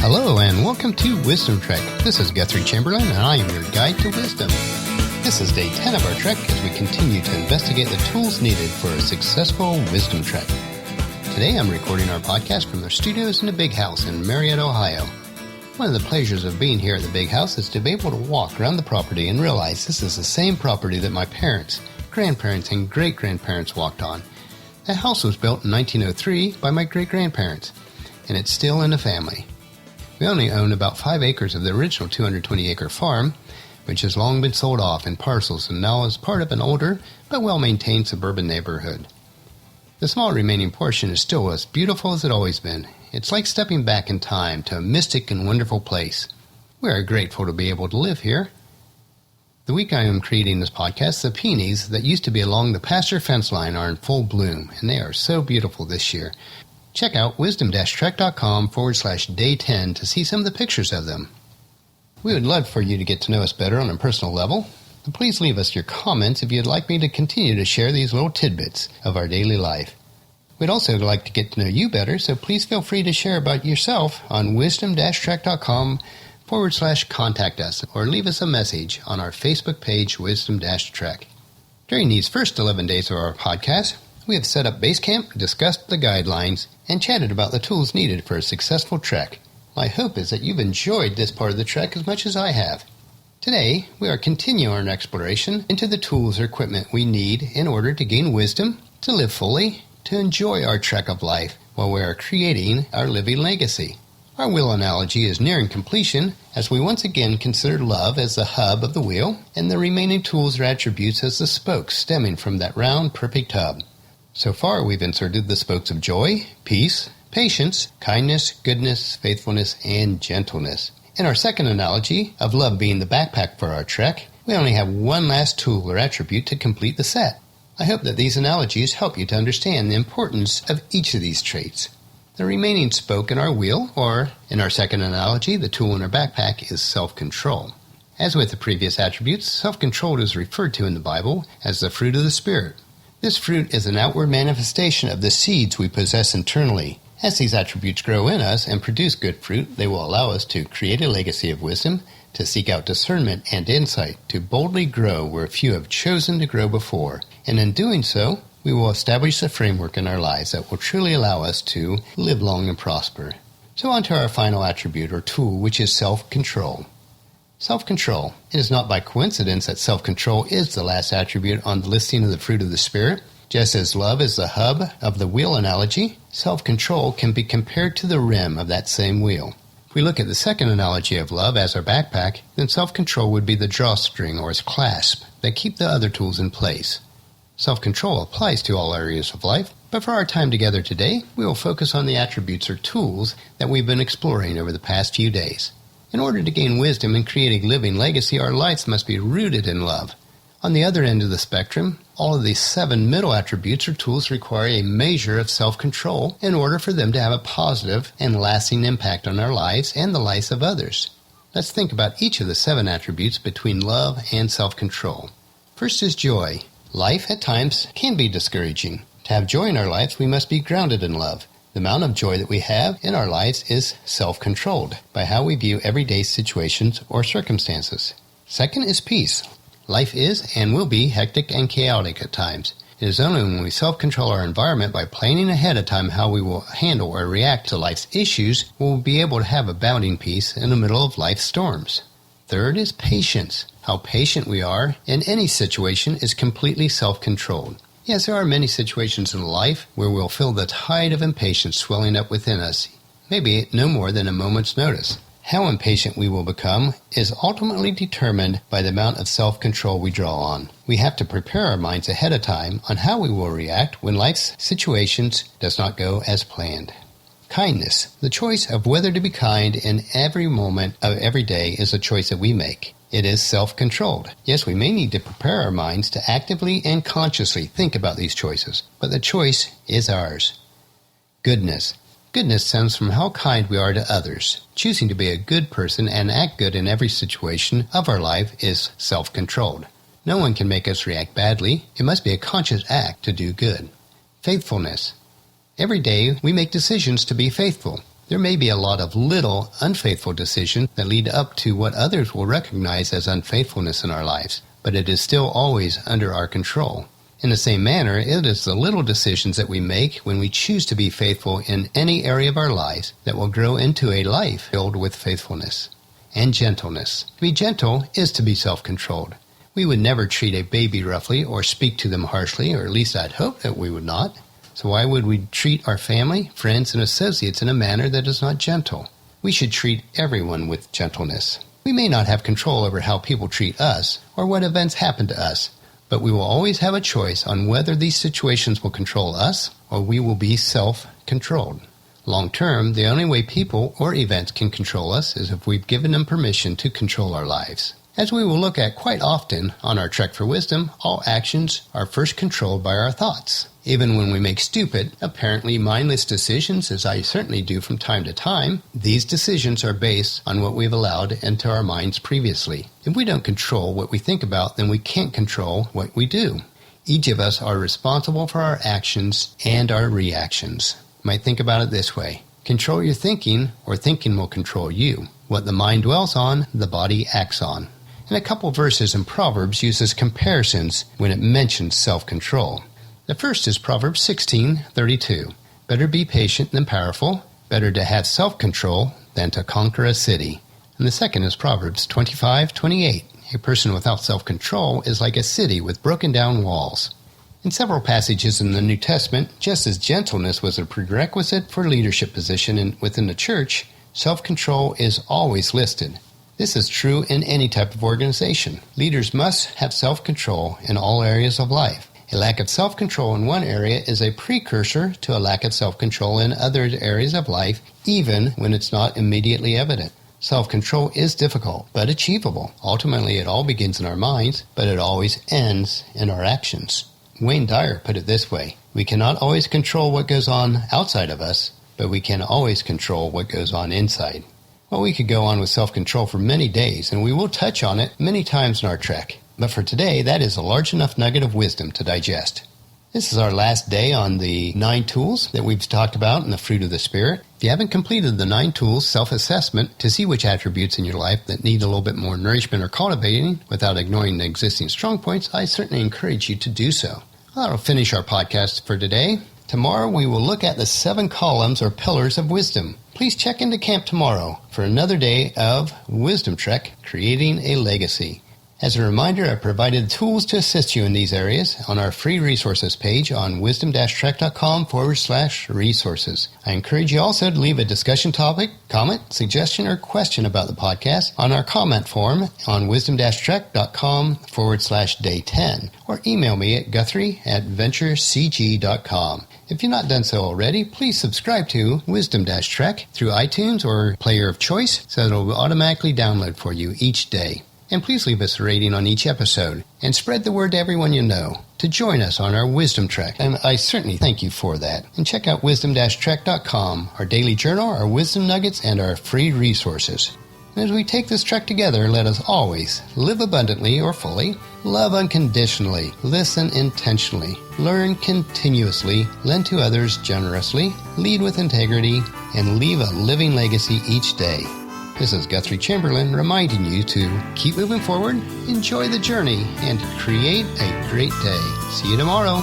Hello and welcome to Wisdom Trek. This is Guthrie Chamberlain and I am your guide to wisdom. This is day 10 of our trek as we continue to investigate the tools needed for a successful wisdom trek. Today I'm recording our podcast from the studios in the Big House in Marietta, Ohio. One of the pleasures of being here at the Big House is to be able to walk around the property and realize this is the same property that my parents, grandparents, and great-grandparents walked on. The house was built in 1903 by my great-grandparents, and it's still in the family. We only own about 5 acres of the original 220-acre farm, which has long been sold off in parcels and now is part of an older but well-maintained suburban neighborhood. The small remaining portion is still as beautiful as it's always been. It's like stepping back in time to a mystic and wonderful place. We are grateful to be able to live here. The week I am creating this podcast, the peonies that used to be along the pasture fence line are in full bloom, and they are so beautiful this year. Check out wisdom-trek.com/day10 to see some of the pictures of them. We would love for you to get to know us better on a personal level. Please leave us your comments if you'd like me to continue to share these little tidbits of our daily life. We'd also like to get to know you better, so please feel free to share about yourself on wisdom-trek.com/contact us or leave us a message on our Facebook page, Wisdom-Trek. During these first 11 days of our podcast, we have set up base camp, discussed the guidelines, and chatted about the tools needed for a successful trek. My hope is that you've enjoyed this part of the trek as much as I have. Today, we are continuing our exploration into the tools or equipment we need in order to gain wisdom, to live fully, to enjoy our trek of life while we are creating our living legacy. Our wheel analogy is nearing completion as we once again consider love as the hub of the wheel and the remaining tools or attributes as the spokes stemming from that round, perfect hub. So far, we've inserted the spokes of joy, peace, patience, kindness, goodness, faithfulness, and gentleness. In our second analogy of love being the backpack for our trek, we only have one last tool or attribute to complete the set. I hope that these analogies help you to understand the importance of each of these traits. The remaining spoke in our wheel, or in our second analogy, the tool in our backpack, is self-control. As with the previous attributes, self-control is referred to in the Bible as the fruit of the Spirit. This fruit is an outward manifestation of the seeds we possess internally. As these attributes grow in us and produce good fruit, they will allow us to create a legacy of wisdom, to seek out discernment and insight, to boldly grow where few have chosen to grow before. And in doing so, we will establish a framework in our lives that will truly allow us to live long and prosper. So on to our final attribute or tool, which is self-control. Self-control. It is not by coincidence that self-control is the last attribute on the listing of the fruit of the Spirit. Just as love is the hub of the wheel analogy, self-control can be compared to the rim of that same wheel. If we look at the second analogy of love as our backpack, then self-control would be the drawstring or its clasp that keep the other tools in place. Self-control applies to all areas of life, but for our time together today, we will focus on the attributes or tools that we've been exploring over the past few days. In order to gain wisdom and create a living legacy, our lives must be rooted in love. On the other end of the spectrum, all of these 7 middle attributes or tools require a measure of self-control in order for them to have a positive and lasting impact on our lives and the lives of others. Let's think about each of the 7 attributes between love and self-control. First is joy. Life at times can be discouraging. To have joy in our lives, we must be grounded in love. The amount of joy that we have in our lives is self-controlled by how we view everyday situations or circumstances. Second is peace. Life is and will be hectic and chaotic at times. It is only when we self-control our environment by planning ahead of time how we will handle or react to life's issues will we be able to have abounding peace in the middle of life's storms. Third is patience. How patient we are in any situation is completely self-controlled. Yes, there are many situations in life where we'll feel the tide of impatience swelling up within us, maybe no more than a moment's notice. How impatient we will become is ultimately determined by the amount of self-control we draw on. We have to prepare our minds ahead of time on how we will react when life's situations does not go as planned. Kindness. The choice of whether to be kind in every moment of every day is a choice that we make. It is self-controlled. Yes, we may need to prepare our minds to actively and consciously think about these choices, but the choice is ours. Goodness. Goodness stems from how kind we are to others. Choosing to be a good person and act good in every situation of our life is self-controlled. No one can make us react badly. It must be a conscious act to do good. Faithfulness. Every day we make decisions to be faithful. There may be a lot of little unfaithful decisions that lead up to what others will recognize as unfaithfulness in our lives, but it is still always under our control. In the same manner, it is the little decisions that we make when we choose to be faithful in any area of our lives that will grow into a life filled with faithfulness and gentleness. To be gentle is to be self-controlled. We would never treat a baby roughly or speak to them harshly, or at least I'd hope that we would not. So why would we treat our family, friends, and associates in a manner that is not gentle? We should treat everyone with gentleness. We may not have control over how people treat us or what events happen to us, but we will always have a choice on whether these situations will control us or we will be self-controlled. Long term, the only way people or events can control us is if we've given them permission to control our lives. As we will look at quite often on our trek for wisdom, all actions are first controlled by our thoughts. Even when we make stupid, apparently mindless decisions, as I certainly do from time to time, these decisions are based on what we've allowed into our minds previously. If we don't control what we think about, then we can't control what we do. Each of us are responsible for our actions and our reactions. You might think about it this way. Control your thinking, or thinking will control you. What the mind dwells on, the body acts on. And a couple verses in Proverbs uses comparisons when it mentions self-control. The first is Proverbs 16:32. Better be patient than powerful, better to have self-control than to conquer a city. And the second is Proverbs 25:28. A person without self-control is like a city with broken down walls. In several passages in the New Testament, just as gentleness was a prerequisite for leadership position within the church, self-control is always listed. This is true in any type of organization. Leaders must have self-control in all areas of life. A lack of self-control in one area is a precursor to a lack of self-control in other areas of life, even when it's not immediately evident. Self-control is difficult, but achievable. Ultimately, it all begins in our minds, but it always ends in our actions. Wayne Dyer put it this way: we cannot always control what goes on outside of us, but we can always control what goes on inside. Well, we could go on with self-control for many days, and we will touch on it many times in our trek. But for today, that is a large enough nugget of wisdom to digest. This is our last day on the 9 tools that we've talked about in the fruit of the Spirit. If you haven't completed the 9 tools self-assessment to see which attributes in your life that need a little bit more nourishment or cultivating without ignoring the existing strong points, I certainly encourage you to do so. That'll finish our podcast for today. Tomorrow we will look at the 7 columns or pillars of wisdom. Please check into camp tomorrow for another day of Wisdom Trek, Creating a Legacy. As a reminder, I provided tools to assist you in these areas on our free resources page on wisdom-trek.com/resources. I encourage you also to leave a discussion topic, comment, suggestion, or question about the podcast on our comment form on wisdom-trek.com/day10, or email me at guthrie@venturecg.com. If you've not done so already, please subscribe to Wisdom-Trek through iTunes or player of choice so that it will automatically download for you each day. And please leave us a rating on each episode and spread the word to everyone you know to join us on our Wisdom Trek. And I certainly thank you for that. And check out wisdom-trek.com, our daily journal, our wisdom nuggets, and our free resources. And as we take this trek together, let us always live abundantly or fully, love unconditionally, listen intentionally, learn continuously, lend to others generously, lead with integrity, and leave a living legacy each day. This is Guthrie Chamberlain reminding you to keep moving forward, enjoy the journey, and create a great day. See you tomorrow.